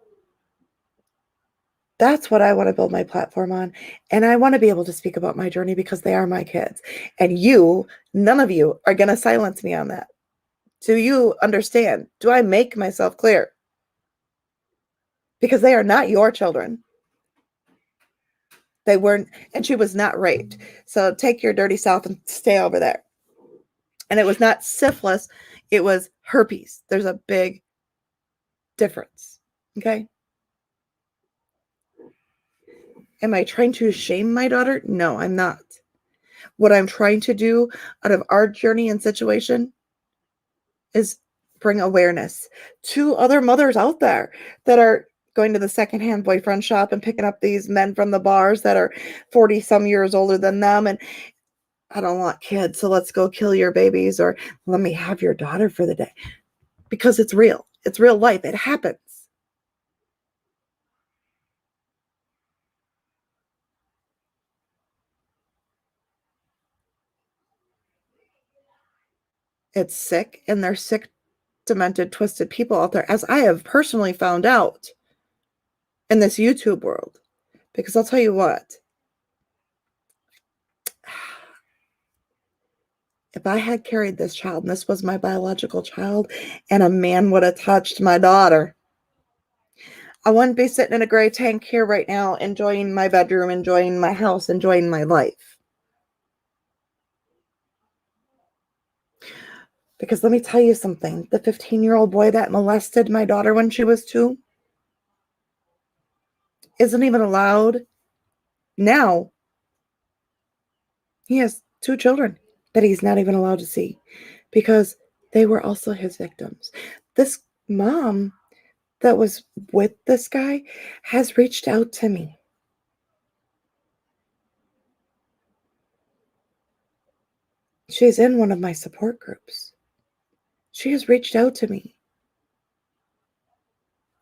that's what I want to build my platform on. And I want to be able to speak about my journey because they are my kids. And you, none of you are going to silence me on that. Do you understand? Do I make myself clear? Because they are not your children. They weren't, and she was not raped. So take your dirty self and stay over there. And it was not syphilis, it was herpes. There's a big difference. Okay? Am I trying to shame my daughter? No, I'm not. What I'm trying to do out of our journey and situation is bring awareness to other mothers out there that are going to the secondhand boyfriend shop and picking up these men from the bars that are 40 some years older than them. And I don't want kids, so let's go kill your babies, or let me have your daughter for the day. Because it's real. It's real life. It happens. It's sick, and they're sick, demented, twisted people out there, as I have personally found out in this YouTube world. Because I'll tell you what, if I had carried this child, and this was my biological child, and a man would have touched my daughter, I wouldn't be sitting in a gray tank here right now, enjoying my bedroom, enjoying my house, enjoying my life. Because let me tell you something, the 15-year-old boy that molested my daughter when she was 2 isn't even allowed now. He has 2 children that he's not even allowed to see because they were also his victims. This mom that was with this guy has reached out to me. She's in one of my support groups. She has reached out to me.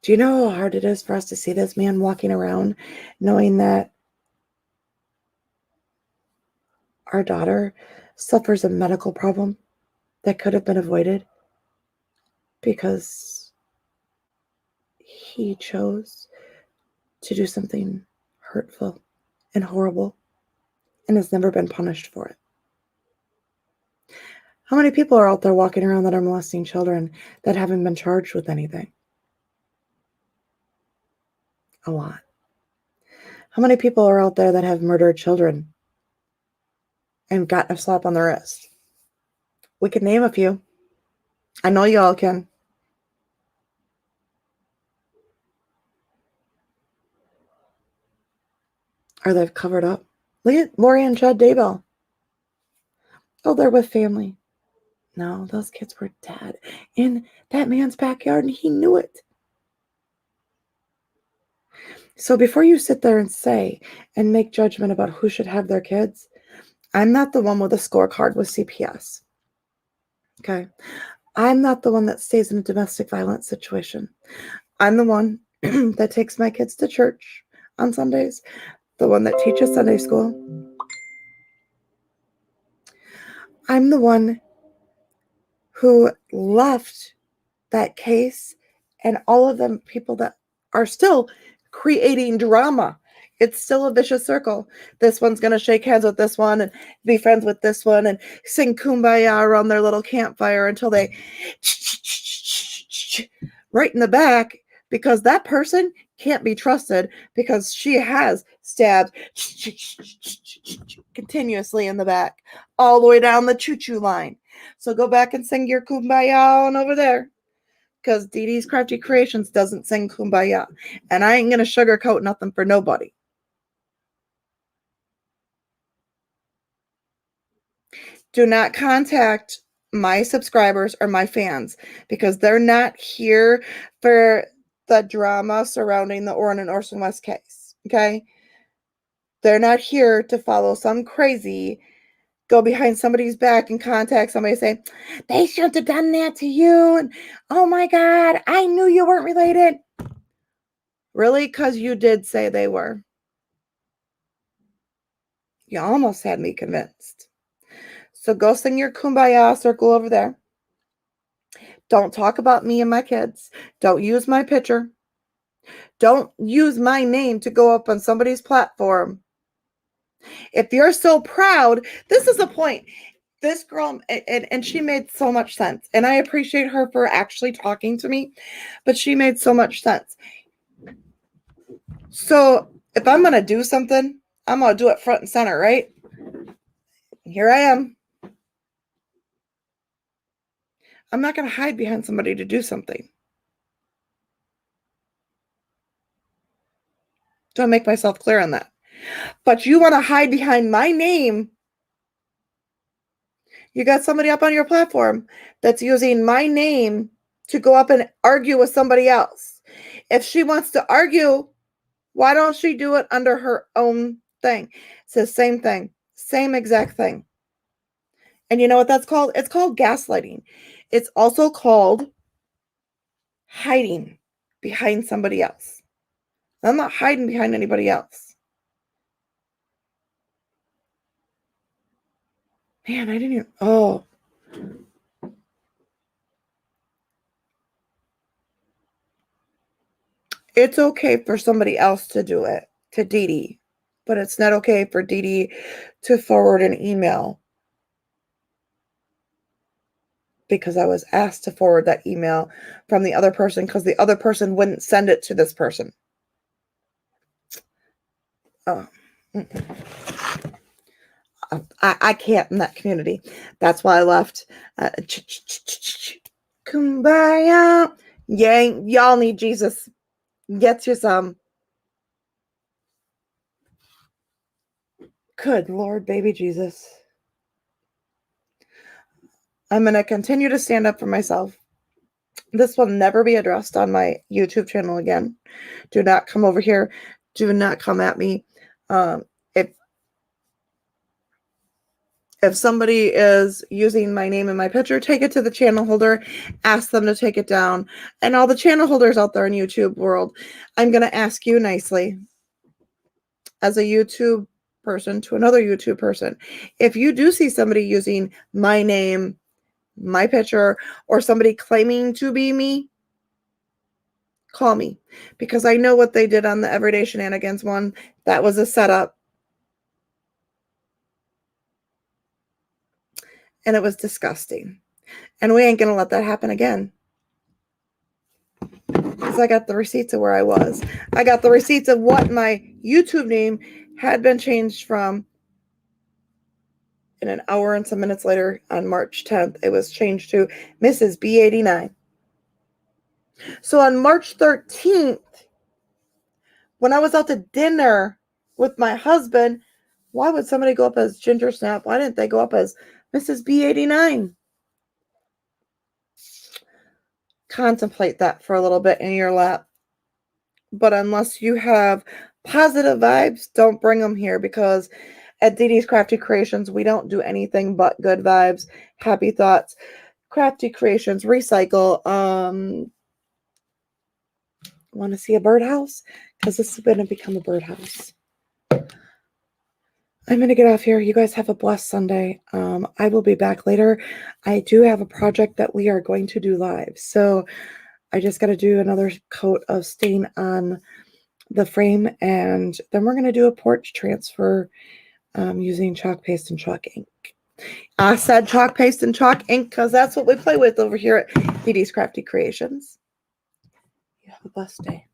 Do you know how hard it is for us to see this man walking around knowing that our daughter suffers a medical problem that could have been avoided because he chose to do something hurtful and horrible and has never been punished for it. How many people are out there walking around that are molesting children that haven't been charged with anything? A lot. How many people are out there that have murdered children and got a slap on the wrist? We can name a few. I know you all can. Or they've covered up. Look at Lori and Chad Daybell. Oh, they're with family. No, those kids were dead in that man's backyard, and he knew it. So before you sit there and say and make judgment about who should have their kids, I'm not the one with a scorecard with CPS. Okay? I'm not the one that stays in a domestic violence situation. I'm the one that takes my kids to church on Sundays, the one that teaches Sunday school. I'm the one who left that case and all of them people that are still creating drama. It's still a vicious circle. This one's going to shake hands with this one and be friends with this one and sing Kumbaya around their little campfire until they right in the back, because that person can't be trusted because she has stabbed continuously in the back all the way down the choo-choo line. So go back and sing your Kumbaya on over there, because Dee Dee's Crafty Creations doesn't sing Kumbaya. And I ain't going to sugarcoat nothing for nobody. Do not contact my subscribers or my fans, because they're not here for the drama surrounding the Orrin and Orson West case. Okay? They're not here to follow some crazy, go behind somebody's back and contact somebody and say, they shouldn't have done that to you. And oh my God, I knew you weren't related. Really? Because you did say they were. You almost had me convinced. So go sing your Kumbaya circle over there. Don't talk about me and my kids. Don't use my picture. Don't use my name to go up on somebody's platform. If you're so proud, this is the point. This girl, and she made so much sense. And I appreciate her for actually talking to me, but she made so much sense. So if I'm going to do something, I'm going to do it front and center, right? Here I am. I'm not going to hide behind somebody to do something. Do I make myself clear on that? But you want to hide behind my name. You got somebody up on your platform that's using my name to go up and argue with somebody else. If she wants to argue, why don't she do it under her own thing? It's the same thing, same exact thing. And you know what that's called? It's called gaslighting. It's also called hiding behind somebody else. I'm not hiding behind anybody else. Man, I didn't even, oh. It's okay for somebody else to do it, to Dee Dee, but it's not okay for Dee Dee to forward an email, because I was asked to forward that email from the other person because the other person wouldn't send it to this person. Oh. I can't in that community. That's why I left. Kumbaya. Y'all need Jesus. Get you some. Good Lord, baby Jesus. I'm going to continue to stand up for myself. This will never be addressed on my YouTube channel again. Do not come over here. Do not come at me. If somebody is using my name and my picture, take it to the channel holder, ask them to take it down. And all the channel holders out there in YouTube world, I'm going to ask you nicely, as a YouTube person to another YouTube person, if you do see somebody using my name, my picture, or somebody claiming to be me, call me, because I know what they did on the Everyday Shenanigans one. That was a setup. And it was disgusting. And we ain't going to let that happen again. Because I got the receipts of where I was. I got the receipts of what my YouTube name had been changed from. And an hour and some minutes later, on March 10th, it was changed to Mrs. B89. So on March 13th, when I was out to dinner with my husband, why would somebody go up as Ginger Snap? Why didn't they go up as Mrs. B89? Contemplate that for a little bit in your lap. But unless you have positive vibes, don't bring them here, because at Dee Dee's Crafty Creations, we don't do anything but good vibes, happy thoughts, crafty creations, recycle. Want to see a birdhouse? Because this is going to become a birdhouse. I'm going to get off here. You guys have a blessed Sunday. I will be back later. I do have a project that we are going to do live. So I just got to do another coat of stain on the frame. And then we're going to do a porch transfer using chalk paste and chalk ink. I said chalk paste and chalk ink because that's what we play with over here at Dee Dee's Crafty Creations. You have a blessed day.